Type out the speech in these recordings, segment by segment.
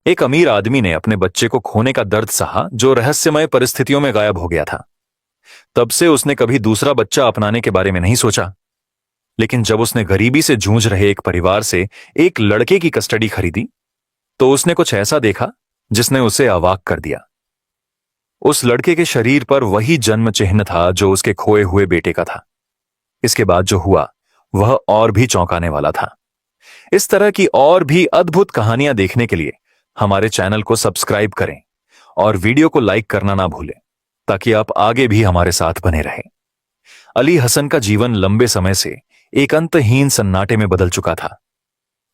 एक अमीर आदमी ने अपने बच्चे को खोने का दर्द सहा जो रहस्यमय परिस्थितियों में गायब हो गया था। तब से उसने कभी दूसरा बच्चा अपनाने के बारे में नहीं सोचा। लेकिन जब उसने गरीबी से जूझ रहे एक परिवार से एक लड़के की कस्टडी खरीदी, तो उसने कुछ ऐसा देखा जिसने उसे अवाक कर दिया। उस लड़के के शरीर पर वही जन्म चिन्ह था जो उसके खोए हुए बेटे का था। इसके बाद जो हुआ वह और भी चौंकाने वाला था। इस तरह की और भी अद्भुत कहानियां देखने के लिए हमारे चैनल को सब्सक्राइब करें और वीडियो को लाइक करना ना भूलें, ताकि आप आगे भी हमारे साथ बने रहें। अली हसन का जीवन लंबे समय से एक अंतहीन सन्नाटे में बदल चुका था।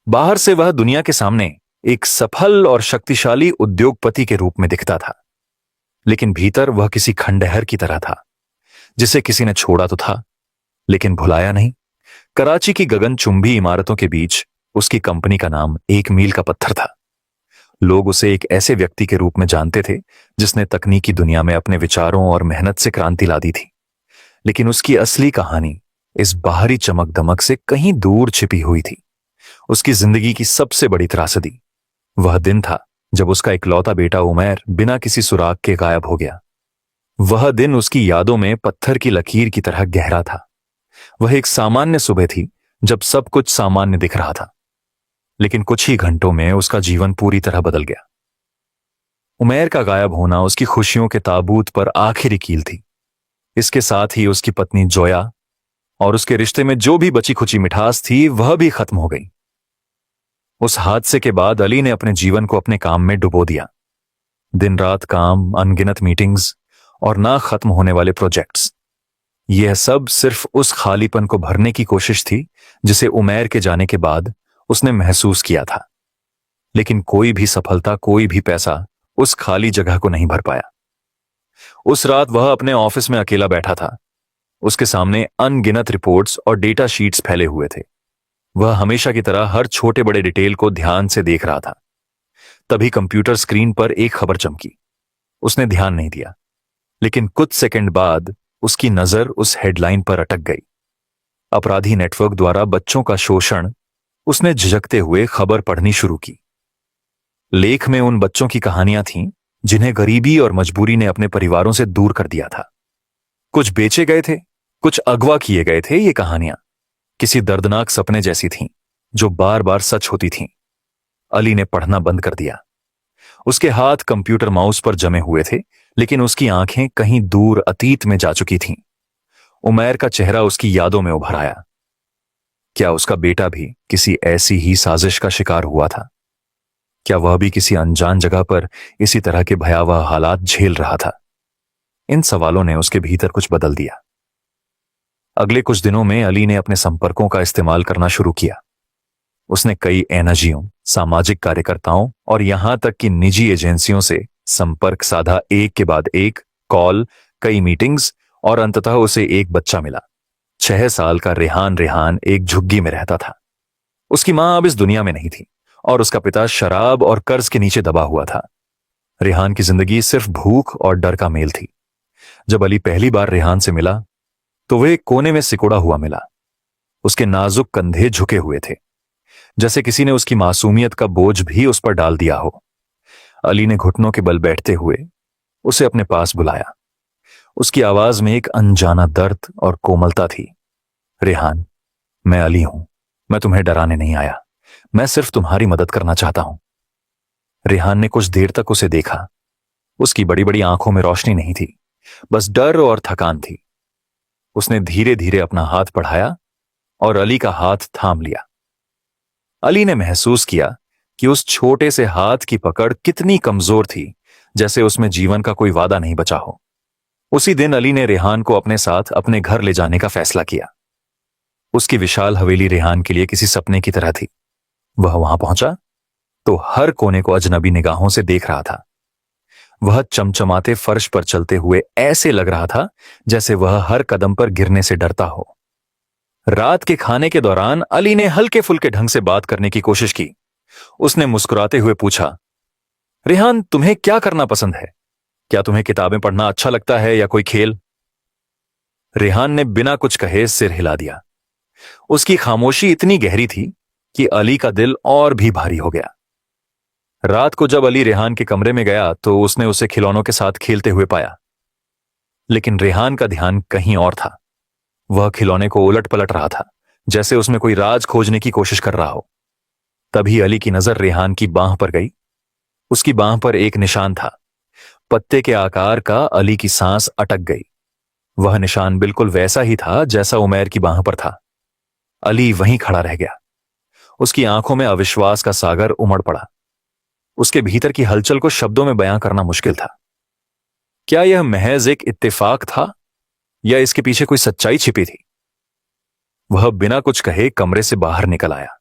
बाहर से वह दुनिया के सामने एक सफल और शक्तिशाली उद्योगपति के रूप में दिखता था, लेकिन भीतर वह किसी खंडहर की तरह था जिसे किसी ने छोड़ा तो था लेकिन भुलाया नहीं। कराची की गगनचुंबी इमारतों के बीच उसकी कंपनी का नाम एक मील का पत्थर था। लोग उसे एक ऐसे व्यक्ति के रूप में जानते थे जिसने तकनीकी दुनिया में अपने विचारों और मेहनत से क्रांति ला दी थी। लेकिन उसकी असली कहानी इस बाहरी चमक दमक से कहीं दूर छिपी हुई थी। उसकी जिंदगी की सबसे बड़ी त्रासदी वह दिन था जब उसका इकलौता बेटा उमैर बिना किसी सुराग के गायब हो गया। वह दिन उसकी यादों में पत्थर की लकीर की तरह गहरा था। वह एक सामान्य सुबह थी जब सब कुछ सामान्य दिख रहा था, लेकिन कुछ ही घंटों में उसका जीवन पूरी तरह बदल गया। उमैर का गायब होना उसकी खुशियों के ताबूत पर आखिरी कील थी। इसके साथ ही उसकी पत्नी जोया और उसके रिश्ते में जो भी बची खुची मिठास थी वह भी खत्म हो गई। उस हादसे के बाद अली ने अपने जीवन को अपने काम में डुबो दिया। दिन रात काम, अनगिनत मीटिंग्स और ना खत्म होने वाले प्रोजेक्ट्स, यह सब सिर्फ उस खालीपन को भरने की कोशिश थी जिसे उमैर के जाने के बाद उसने महसूस किया था। लेकिन कोई भी सफलता, कोई भी पैसा उस खाली जगह को नहीं भर पाया। उस रात वह अपने ऑफिस में अकेला बैठा था। उसके सामने अनगिनत रिपोर्ट्स और डेटा शीट्स फैले हुए थे। वह हमेशा की तरह हर छोटे बड़े डिटेल को ध्यान से देख रहा था। तभी कंप्यूटर स्क्रीन पर एक खबर चमकी। उसने ध्यान नहीं दिया, लेकिन कुछ सेकंड बाद उसकी नजर उस हेडलाइन पर अटक गई। अपराधी नेटवर्क द्वारा बच्चों का शोषण। उसने झिझकते हुए खबर पढ़नी शुरू की। लेख में उन बच्चों की कहानियां थीं जिन्हें गरीबी और मजबूरी ने अपने परिवारों से दूर कर दिया था। कुछ बेचे गए थे, कुछ अगवा किए गए थे। ये कहानियां किसी दर्दनाक सपने जैसी थीं जो बार बार सच होती थीं। अली ने पढ़ना बंद कर दिया। उसके हाथ कंप्यूटर माउस पर जमे हुए थे, लेकिन उसकी आंखें कहीं दूर अतीत में जा चुकी थीं। उमैर का चेहरा उसकी यादों में उभर आया। क्या उसका बेटा भी किसी ऐसी ही साजिश का शिकार हुआ था? क्या वह भी किसी अनजान जगह पर इसी तरह के भयावह हालात झेल रहा था? इन सवालों ने उसके भीतर कुछ बदल दिया। अगले कुछ दिनों में अली ने अपने संपर्कों का इस्तेमाल करना शुरू किया। उसने कई एनजीओ, सामाजिक कार्यकर्ताओं और यहां तक कि निजी एजेंसियों से संपर्क साधा। एक के बाद एक कॉल, कई मीटिंग्स और अंततः उसे एक बच्चा मिला। 6 साल का रेहान। रेहान एक झुग्गी में रहता था। उसकी मां अब इस दुनिया में नहीं थी और उसका पिता शराब और कर्ज के नीचे दबा हुआ था। रेहान की जिंदगी सिर्फ भूख और डर का मेल थी। जब अली पहली बार रेहान से मिला तो वह एक कोने में सिकुड़ा हुआ मिला। उसके नाजुक कंधे झुके हुए थे, जैसे किसी ने उसकी मासूमियत का बोझ भी उस पर डाल दिया हो। अली ने घुटनों के बल बैठते हुए उसे अपने पास बुलाया। उसकी आवाज में एक अनजाना दर्द और कोमलता थी। रेहान, मैं अली हूं। मैं तुम्हें डराने नहीं आया, मैं सिर्फ तुम्हारी मदद करना चाहता हूं। रेहान ने कुछ देर तक उसे देखा। उसकी बड़ी बड़ी आंखों में रोशनी नहीं थी, बस डर और थकान थी। उसने धीरे धीरे अपना हाथ बढ़ाया और अली का हाथ थाम लिया। अली ने महसूस किया कि उस छोटे से हाथ की पकड़ कितनी कमजोर थी, जैसे उसमें जीवन का कोई वादा नहीं बचा हो। उसी दिन अली ने रेहान को अपने साथ अपने घर ले जाने का फैसला किया। उसकी विशाल हवेली रेहान के लिए किसी सपने की तरह थी। वह वहां पहुंचा तो हर कोने को अजनबी निगाहों से देख रहा था। वह चमचमाते फर्श पर चलते हुए ऐसे लग रहा था जैसे वह हर कदम पर गिरने से डरता हो। रात के खाने के दौरान अली ने हल्के फुल्के ढंग से बात करने की कोशिश की। उसने मुस्कुराते हुए पूछा, रेहान, तुम्हें क्या करना पसंद है? क्या तुम्हें किताबें पढ़ना अच्छा लगता है या कोई खेल? रेहान ने बिना कुछ कहे सिर हिला दिया। उसकी खामोशी इतनी गहरी थी कि अली का दिल और भी भारी हो गया। रात को जब अली रेहान के कमरे में गया तो उसने उसे खिलौनों के साथ खेलते हुए पाया, लेकिन रेहान का ध्यान कहीं और था। वह खिलौने को उलट पलट रहा था, जैसे उसमें कोई राज खोजने की कोशिश कर रहा हो। तभी अली की नजर रेहान की बांह पर गई। उसकी बांह पर एक निशान था, पत्ते के आकार का। अली की सांस अटक गई। वह निशान बिल्कुल वैसा ही था जैसा उमैर की बांह पर था। अली वहीं खड़ा रह गया। उसकी आंखों में अविश्वास का सागर उमड़ पड़ा। उसके भीतर की हलचल को शब्दों में बयां करना मुश्किल था। क्या यह महज एक इत्तेफाक था या इसके पीछे कोई सच्चाई छिपी थी? वह बिना कुछ कहे कमरे से बाहर निकल आया।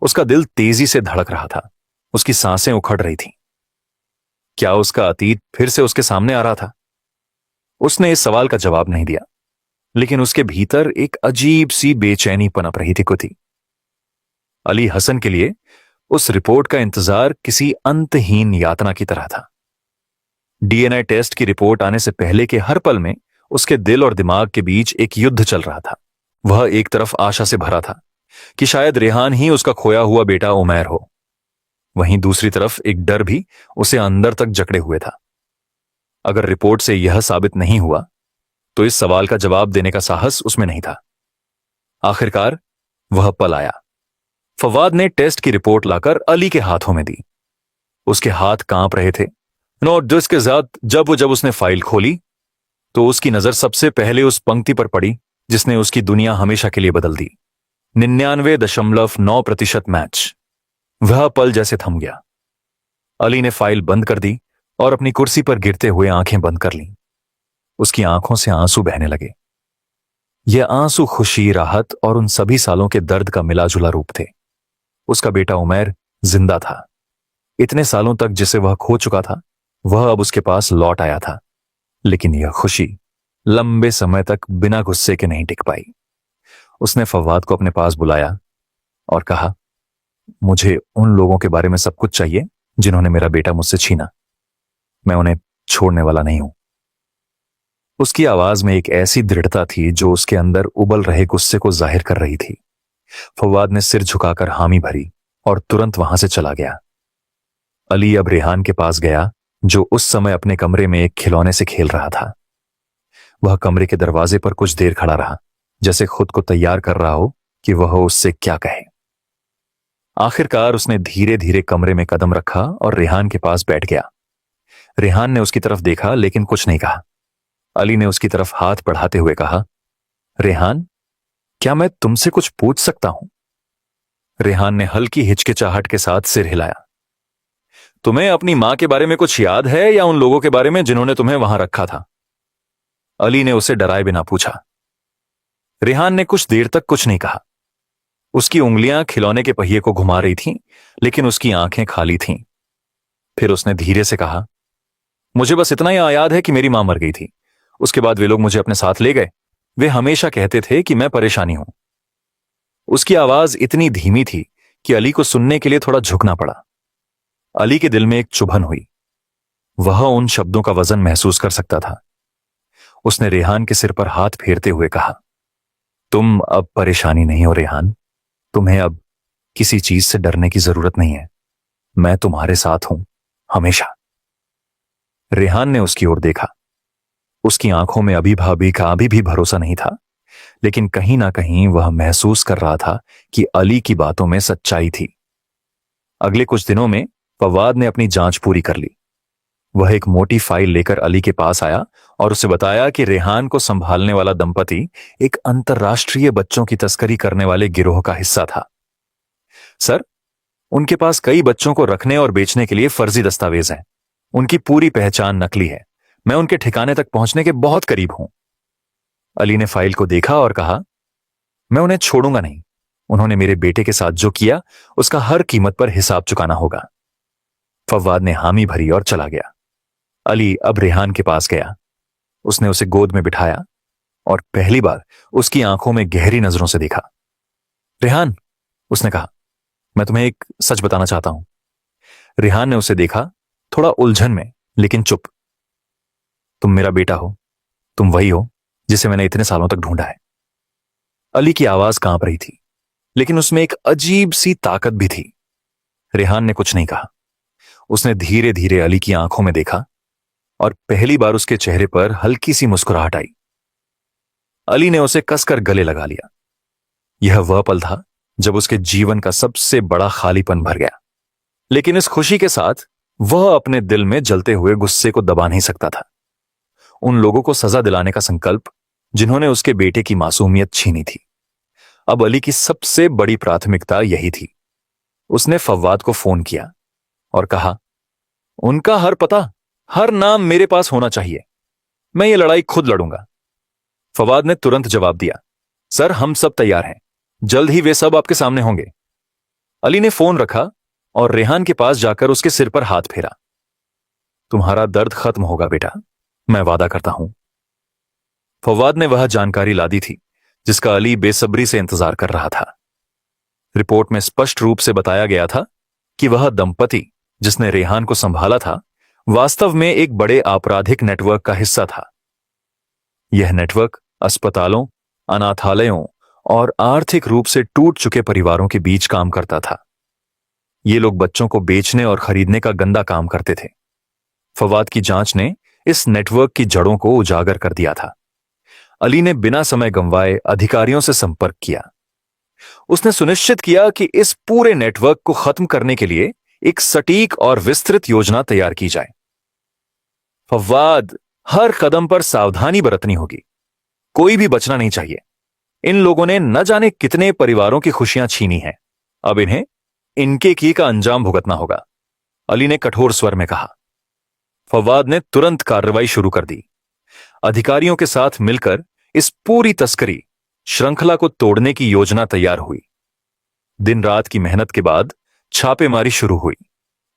उसका दिल तेजी से धड़क रहा था। उसकी सांसें उखड़ रही थीं। क्या उसका अतीत फिर से उसके सामने आ रहा था? उसने इस सवाल का जवाब नहीं दिया, लेकिन उसके भीतर एक अजीब सी बेचैनी पनप रही थी कुछ। अली हसन के लिए उस रिपोर्ट का इंतजार किसी अंतहीन यातना की तरह था। डीएनए टेस्ट की रिपोर्ट आने से पहले के हर पल में उसके दिल और दिमाग के बीच एक युद्ध चल रहा था। वह एक तरफ आशा से भरा था कि शायद रेहान ही उसका खोया हुआ बेटा उमैर हो, वहीं दूसरी तरफ एक डर भी उसे अंदर तक जकड़े हुए था। अगर रिपोर्ट से यह साबित नहीं हुआ तो इस सवाल का जवाब देने का साहस उसमें नहीं था। आखिरकार वह पल आया। फवाद ने टेस्ट की रिपोर्ट लाकर अली के हाथों में दी। उसके हाथ कांप रहे थे। नोट डिस्क के साथ जब उसने फाइल खोली तो उसकी नजर सबसे पहले उस पंक्ति पर पड़ी जिसने उसकी दुनिया हमेशा के लिए बदल दी। 99.9% मैच। वह पल जैसे थम गया। अली ने फाइल बंद कर दी और अपनी कुर्सी पर गिरते हुए आंखें बंद कर लीं। उसकी आंखों से आंसू बहने लगे। यह आंसू खुशी, राहत और उन सभी सालों के दर्द का मिलाजुला रूप थे। उसका बेटा उमैर जिंदा था। इतने सालों तक जिसे वह खो चुका था, वह अब उसके पास लौट आया था। लेकिन यह खुशी लंबे समय तक बिना गुस्से के नहीं टिक पाई। उसने फवाद को अपने पास बुलाया और कहा, मुझे उन लोगों के बारे में सब कुछ चाहिए जिन्होंने मेरा बेटा मुझसे छीना। मैं उन्हें छोड़ने वाला नहीं हूं। उसकी आवाज में एक ऐसी दृढ़ता थी जो उसके अंदर उबल रहे गुस्से को जाहिर कर रही थी। फवाद ने सिर झुकाकर हामी भरी और तुरंत वहां से चला गया। अली अब रेहान के पास गया, जो उस समय अपने कमरे में एक खिलौने से खेल रहा था। वह कमरे के दरवाजे पर कुछ देर खड़ा रहा, जैसे खुद को तैयार कर रहा हो कि वह उससे क्या कहे। आखिरकार उसने धीरे धीरे कमरे में कदम रखा और रेहान के पास बैठ गया। रेहान ने उसकी तरफ देखा लेकिन कुछ नहीं कहा। अली ने उसकी तरफ हाथ बढ़ाते हुए कहा, रेहान, क्या मैं तुमसे कुछ पूछ सकता हूं? रेहान ने हल्की हिचकिचाहट के साथ सिर हिलाया। तुम्हें अपनी मां के बारे में कुछ याद है या उन लोगों के बारे में जिन्होंने तुम्हें वहां रखा था? अली ने उसे डराए बिना पूछा। रेहान ने कुछ देर तक कुछ नहीं कहा। उसकी उंगलियां खिलौने के पहिए को घुमा रही थीं, लेकिन उसकी आंखें खाली थीं। फिर उसने धीरे से कहा, मुझे बस इतना ही याद है कि मेरी मां मर गई थी। उसके बाद वे लोग मुझे अपने साथ ले गए। वे हमेशा कहते थे कि मैं परेशानी हूं। उसकी आवाज इतनी धीमी थी कि अली को सुनने के लिए थोड़ा झुकना पड़ा। अली के दिल में एक चुभन हुई। वह उन शब्दों का वजन महसूस कर सकता था। उसने रेहान के सिर पर हाथ फेरते हुए कहा, तुम अब परेशानी नहीं हो रेहान। तुम्हें अब किसी चीज से डरने की जरूरत नहीं है। मैं तुम्हारे साथ हूं, हमेशा। रेहान ने उसकी ओर देखा। उसकी आंखों में अभी भी भरोसा नहीं था, लेकिन कहीं ना कहीं वह महसूस कर रहा था कि अली की बातों में सच्चाई थी। अगले कुछ दिनों में फवाद ने अपनी जांच पूरी कर ली। वह एक मोटी फाइल लेकर अली के पास आया और उसे बताया कि रेहान को संभालने वाला दंपति एक अंतर्राष्ट्रीय बच्चों की तस्करी करने वाले गिरोह का हिस्सा था। सर, उनके पास कई बच्चों को रखने और बेचने के लिए फर्जी दस्तावेज हैं। उनकी पूरी पहचान नकली है। मैं उनके ठिकाने तक पहुंचने के बहुत करीब हूं। अली ने फाइल को देखा और कहा, मैं उन्हें छोड़ूंगा नहीं। उन्होंने मेरे बेटे के साथ जो किया उसका हर कीमत पर हिसाब चुकाना होगा। फवाद ने हामी भरी और चला गया। अली अब रेहान के पास गया। उसने उसे गोद में बिठाया और पहली बार उसकी आंखों में गहरी नजरों से देखा। रेहान, उसने कहा, मैं तुम्हें एक सच बताना चाहता हूं। रेहान ने उसे देखा, थोड़ा उलझन में, लेकिन चुप। तुम मेरा बेटा हो। तुम वही हो जिसे मैंने इतने सालों तक ढूंढा है। अली की आवाज कांप रही थी, लेकिन उसमें एक अजीब सी ताकत भी थी। रेहान ने कुछ नहीं कहा। उसने धीरे धीरे अली की आंखों में देखा और पहली बार उसके चेहरे पर हल्की सी मुस्कुराहट आई। अली ने उसे कसकर गले लगा लिया। यह वह पल था जब उसके जीवन का सबसे बड़ा खालीपन भर गया। लेकिन इस खुशी के साथ वह अपने दिल में जलते हुए गुस्से को दबा नहीं सकता था। उन लोगों को सजा दिलाने का संकल्प जिन्होंने उसके बेटे की मासूमियत छीनी थी। अब अली की सबसे बड़ी प्राथमिकता यही थी। उसने फव्वाद को फोन किया और कहा, उनका हर पता, हर नाम मेरे पास होना चाहिए। मैं ये लड़ाई खुद लड़ूंगा। फवाद ने तुरंत जवाब दिया, सर हम सब तैयार हैं, जल्द ही वे सब आपके सामने होंगे। अली ने फोन रखा और रेहान के पास जाकर उसके सिर पर हाथ फेरा। तुम्हारा दर्द खत्म होगा बेटा, मैं वादा करता हूं। फवाद ने वह जानकारी ला दी थी जिसका अली बेसब्री से इंतजार कर रहा था। रिपोर्ट में स्पष्ट रूप से बताया गया था कि वह दंपति जिसने रेहान को संभाला था वास्तव में एक बड़े आपराधिक नेटवर्क का हिस्सा था। यह नेटवर्क अस्पतालों, अनाथालयों और आर्थिक रूप से टूट चुके परिवारों के बीच काम करता था। ये लोग बच्चों को बेचने और खरीदने का गंदा काम करते थे। फवाद की जांच ने इस नेटवर्क की जड़ों को उजागर कर दिया था। अली ने बिना समय गंवाए अधिकारियों से संपर्क किया। उसने सुनिश्चित किया कि इस पूरे नेटवर्क को खत्म करने के लिए एक सटीक और विस्तृत योजना तैयार की जाए। फवाद, हर कदम पर सावधानी बरतनी होगी, कोई भी बचना नहीं चाहिए। इन लोगों ने न जाने कितने परिवारों की खुशियां छीनी हैं। अब इन्हें इनके की का अंजाम भुगतना होगा, अली ने कठोर स्वर में कहा। फवाद ने तुरंत कार्रवाई शुरू कर दी। अधिकारियों के साथ मिलकर इस पूरी तस्करी श्रृंखला को तोड़ने की योजना तैयार हुई। दिन रात की मेहनत के बाद छापेमारी शुरू हुई।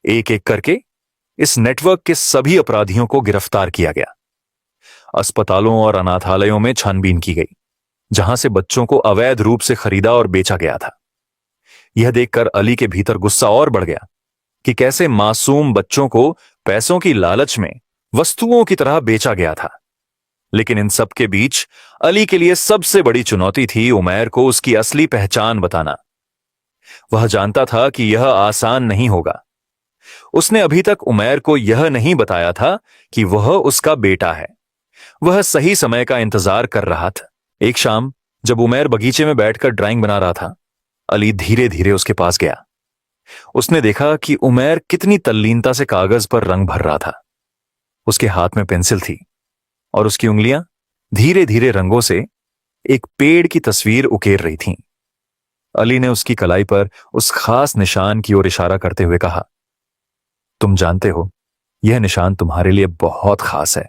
एक एक करके इस नेटवर्क के सभी अपराधियों को गिरफ्तार किया गया। अस्पतालों और अनाथालयों में छानबीन की गई, जहां से बच्चों को अवैध रूप से खरीदा और बेचा गया था। यह देखकर अली के भीतर गुस्सा और बढ़ गया कि कैसे मासूम बच्चों को पैसों की लालच में वस्तुओं की तरह बेचा गया था। लेकिन इन सब के बीच अली के लिए सबसे बड़ी चुनौती थी उमैर को उसकी असली पहचान बताना। वह जानता था कि यह आसान नहीं होगा। उसने अभी तक उमैर को यह नहीं बताया था कि वह उसका बेटा है। वह सही समय का इंतजार कर रहा था। एक शाम जब उमैर बगीचे में बैठकर ड्राइंग बना रहा था, अली धीरे धीरे उसके पास गया। उसने देखा कि उमैर कितनी तल्लीनता से कागज पर रंग भर रहा था। उसके हाथ में पेंसिल थी और उसकी उंगलियां धीरे धीरे रंगों से एक पेड़ की तस्वीर उकेर रही थीं। अली ने उसकी कलाई पर उस खास निशान की ओर इशारा करते हुए कहा, तुम जानते हो यह निशान तुम्हारे लिए बहुत खास है।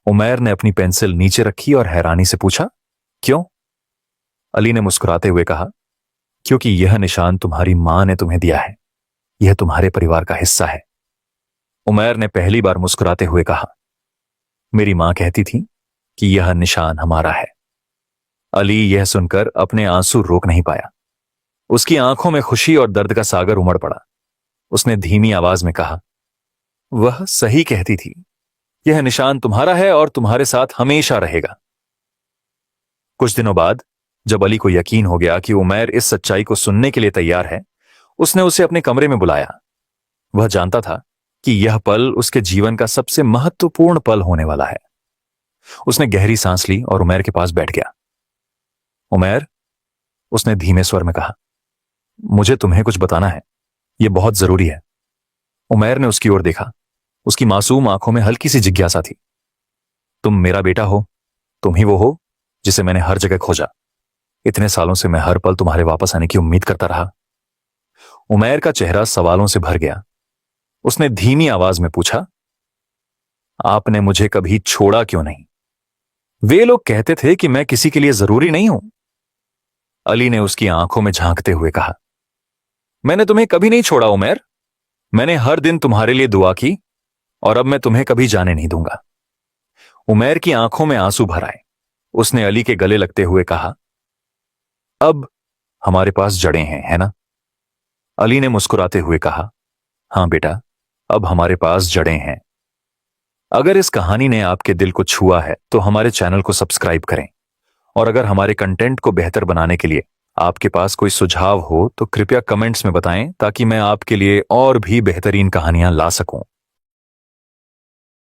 उमैर ने अपनी पेंसिल नीचे रखी और हैरानी से पूछा, क्यों? अली ने मुस्कुराते हुए कहा, क्योंकि यह निशान तुम्हारी मां ने तुम्हें दिया है। यह तुम्हारे परिवार का हिस्सा है। उमैर ने पहली बार मुस्कुराते हुए कहा, मेरी मां कहती थी कि यह निशान हमारा है। अली यह सुनकर अपने आंसू रोक नहीं पाया। उसकी आंखों में खुशी और दर्द का सागर उमड़ पड़ा। उसने धीमी आवाज में कहा, वह सही कहती थी, यह निशान तुम्हारा है और तुम्हारे साथ हमेशा रहेगा। कुछ दिनों बाद जब अली को यकीन हो गया कि उमैर इस सच्चाई को सुनने के लिए तैयार है, उसने उसे अपने कमरे में बुलाया। वह जानता था कि यह पल उसके जीवन का सबसे महत्वपूर्ण पल होने वाला है। उसने गहरी सांस ली और उमैर के पास बैठ गया। उमैर, उसने धीमे स्वर में कहा, मुझे तुम्हें कुछ बताना है, यह बहुत जरूरी है। उमैर ने उसकी ओर देखा। उसकी मासूम आंखों में हल्की सी जिज्ञासा थी। तुम मेरा बेटा हो, तुम ही वो हो जिसे मैंने हर जगह खोजा। इतने सालों से मैं हर पल तुम्हारे वापस आने की उम्मीद करता रहा। उमैर का चेहरा सवालों से भर गया। उसने धीमी आवाज में पूछा, आपने मुझे कभी छोड़ा क्यों नहीं? वे लोग कहते थे कि मैं किसी के लिए जरूरी नहीं हूं। अली ने उसकी आंखों में झांकते हुए कहा, मैंने तुम्हें कभी नहीं छोड़ा उमैर। मैंने हर दिन तुम्हारे लिए दुआ की और अब मैं तुम्हें कभी जाने नहीं दूंगा। उमैर की आंखों में आंसू भर आए। उसने अली के गले लगते हुए कहा, अब हमारे पास जड़ें हैं, है ना? अली ने मुस्कुराते हुए कहा, हां बेटा, अब हमारे पास जड़ें हैं। अगर इस कहानी ने आपके दिल को छुआ है तो हमारे चैनल को सब्सक्राइब करें और अगर हमारे कंटेंट को बेहतर बनाने के लिए आपके पास कोई सुझाव हो तो कृपया कमेंट्स में बताएं ताकि मैं आपके लिए और भी बेहतरीन कहानियां ला सकूं।